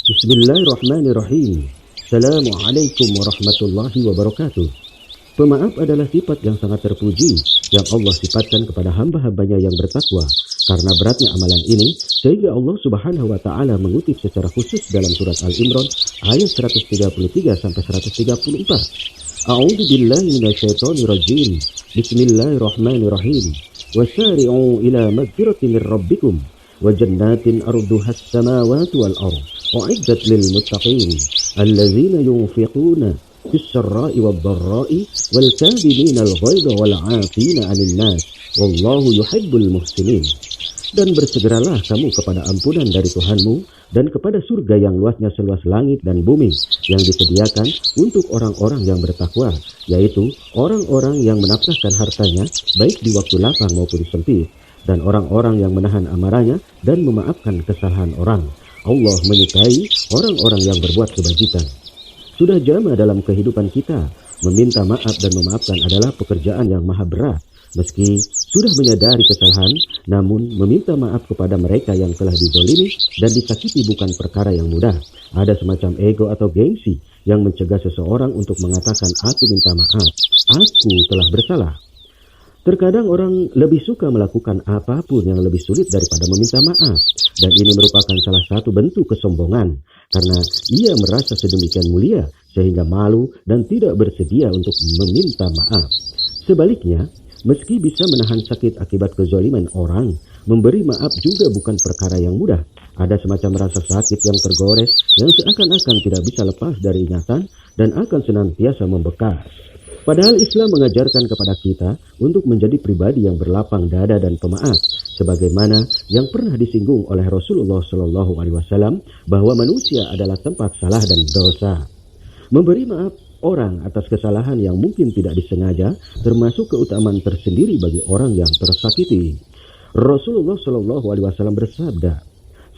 Bismillahirrahmanirrahim. Assalamualaikum warahmatullahi wabarakatuh. Pemaaf adalah sifat yang sangat terpuji yang Allah sifatkan kepada hamba-hambanya yang bertakwa. Karena beratnya amalan ini, sehingga Allah Subhanahu wa taala mengutip secara khusus dalam surat Al-Imran ayat 133 sampai 134. A'udzu billahi minasyaitonir rajim. Bismillahirrahmanirrahim. Wasari'u ila magfiratin min rabbikum wa jannatin arduhas samawati wal ardh u'iddat lil muttaqin allazina yunfiquna fis sarra'i wad dharra'i wal kadhibina al ghaidha wal 'afina 'anil nas wallahu yuhibbul muhsinin. Dan bersegeralah kamu kepada ampunan dari Tuhanmu dan kepada surga yang luasnya seluas langit dan bumi yang disediakan untuk orang-orang yang bertakwa, yaitu orang-orang yang menafkahkan hartanya baik di waktu lapang maupun sempit, dan orang-orang yang menahan amarahnya dan memaafkan kesalahan orang. Allah menyukai orang-orang yang berbuat kebajikan. Sudah jama dalam kehidupan kita, meminta maaf dan memaafkan adalah pekerjaan yang maha berat. Meski sudah menyadari kesalahan, namun meminta maaf kepada mereka yang telah dizolimi dan disakiti bukan perkara yang mudah. Ada semacam ego atau gengsi yang mencegah seseorang untuk mengatakan, aku minta maaf, aku telah bersalah. Terkadang orang lebih suka melakukan apapun yang lebih sulit daripada meminta maaf. Dan ini merupakan salah satu bentuk kesombongan. Karena ia merasa sedemikian mulia sehingga malu dan tidak bersedia untuk meminta maaf. Sebaliknya, meski bisa menahan sakit akibat kezaliman orang, memberi maaf juga bukan perkara yang mudah. Ada semacam rasa sakit yang tergores yang seakan-akan tidak bisa lepas dari ingatan dan akan senantiasa membekas. Padahal Islam mengajarkan kepada kita untuk menjadi pribadi yang berlapang dada dan pemaaf, sebagaimana yang pernah disinggung oleh Rasulullah SAW bahwa manusia adalah tempat salah dan dosa. Memberi maaf orang atas kesalahan yang mungkin tidak disengaja termasuk keutamaan tersendiri bagi orang yang tersakiti. Rasulullah SAW bersabda,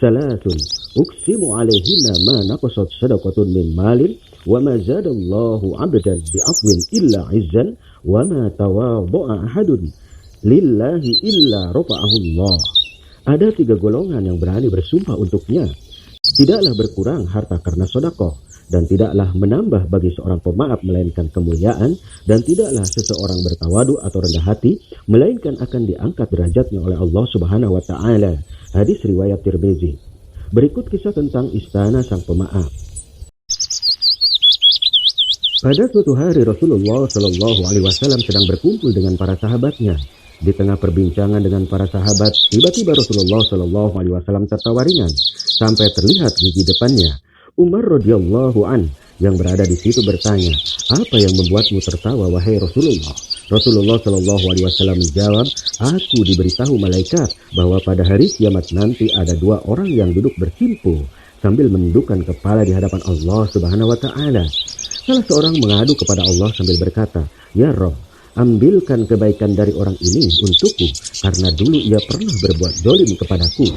"Salatun uqsimu alaihinna ma naqasat sadaqatun min malin wa ma zadallahu 'abdan bi'afwin illa 'izzan wa ma tawadda'a ahadun lillahi illa rafa'ahu Allah." Ada 3 golongan yang berani bersumpah untuknya. Tidaklah berkurang harta karena sedekah, dan tidaklah menambah bagi seorang pemaaf melainkan kemuliaan, dan tidaklah seseorang bertawadu atau rendah hati melainkan akan diangkat derajatnya oleh Allah Subhanahu wa taala. Hadis riwayat Tirmizi. Berikut kisah tentang istana sang pemaaf. Pada suatu hari Rasulullah SAW sedang berkumpul dengan para sahabatnya. Di tengah perbincangan dengan para sahabat, tiba-tiba Rasulullah SAW tertawa ringan sampai terlihat gigi depannya. Umar radhiyallahu an yang berada di situ bertanya, "Apa yang membuatmu tertawa wahai Rasulullah?" Rasulullah SAW menjawab, "Aku diberitahu malaikat bahwa pada hari kiamat nanti ada 2 orang yang duduk bersimpuh sambil menundukkan kepala di hadapan Allah Subhanahu wa taala. Salah seorang mengadu kepada Allah sambil berkata, 'Ya Rabb, ambilkan kebaikan dari orang ini untukku, karena dulu ia pernah berbuat zalim kepadaku.'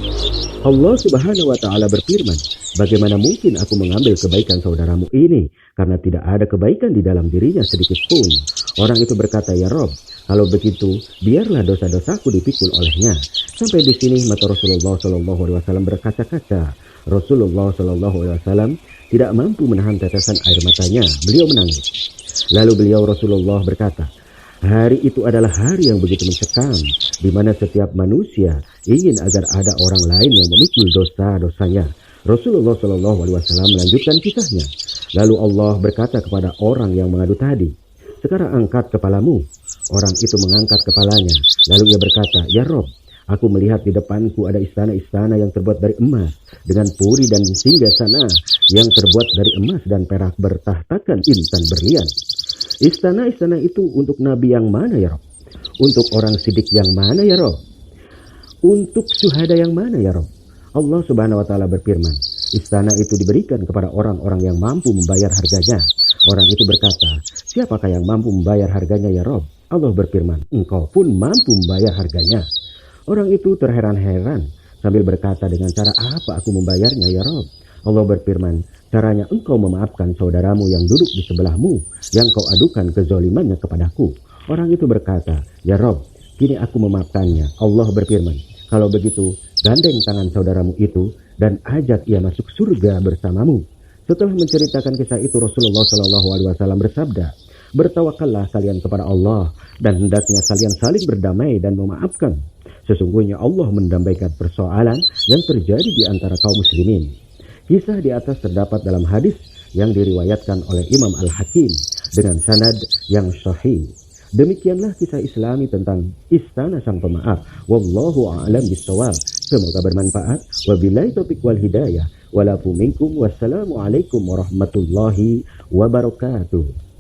Allah Subhanahu wa taala berfirman, 'Bagaimana mungkin aku mengambil kebaikan saudaramu ini, karena tidak ada kebaikan di dalam dirinya sedikit pun.' Orang itu berkata, 'Ya Rabb, kalau begitu biarlah dosa-dosaku dipikul olehnya.' Sampai di sini mata Rasulullah SAW berkaca-kaca. Rasulullah SAW tidak mampu menahan tetesan air matanya. Beliau menangis. Lalu Rasulullah berkata, 'Hari itu adalah hari yang begitu mencekam, di mana setiap manusia ingin agar ada orang lain yang memikul dosa-dosanya.' Rasulullah SAW melanjutkan kisahnya. Lalu Allah berkata kepada orang yang mengadu tadi, 'Sekarang angkat kepalamu.' Orang itu mengangkat kepalanya. Lalu ia berkata, 'Ya Rob, aku melihat di depanku ada istana-istana yang terbuat dari emas, dengan puri dan singgasana yang terbuat dari emas dan perak bertahtakan intan berlian. Istana-istana itu untuk nabi yang mana ya Rob? Untuk orang sidik yang mana ya Rob? Untuk syuhada yang mana ya Rob?' Allah Subhanahu wa taala berfirman, 'Istana itu diberikan kepada orang-orang yang mampu membayar harganya.' Orang itu berkata, 'Siapakah yang mampu membayar harganya ya Rob?' Allah berfirman, 'Engkau pun mampu membayar harganya.' Orang itu terheran-heran sambil berkata, 'Dengan cara apa aku membayarnya ya Rob?' Allah berfirman, 'Caranya engkau memaafkan saudaramu yang duduk di sebelahmu, yang kau adukan kezalimannya kepadaku.' Orang itu berkata, 'Ya Rob, kini aku memaafkannya.' Allah berfirman, 'Kalau begitu, gandeng tangan saudaramu itu dan ajak ia masuk surga bersamamu. Setelah menceritakan kisah itu, Rasulullah Shallallahu Alaihi Wasallam bersabda, bertawakallah kalian kepada Allah dan hendaknya kalian saling berdamai dan memaafkan. Sesungguhnya Allah mendamaikan persoalan yang terjadi di antara kaum muslimin. Kisah di atas terdapat dalam hadis yang diriwayatkan oleh Imam Al-Hakim dengan sanad yang sahih. Demikianlah kisah Islami tentang istana sang pemaaf. Wallahu a'lam bishawab. Semoga bermanfaat. Wabillahi taufiq wal hidayah. Walafu minkum. Wassalamualaikum warahmatullahi wabarakatuh.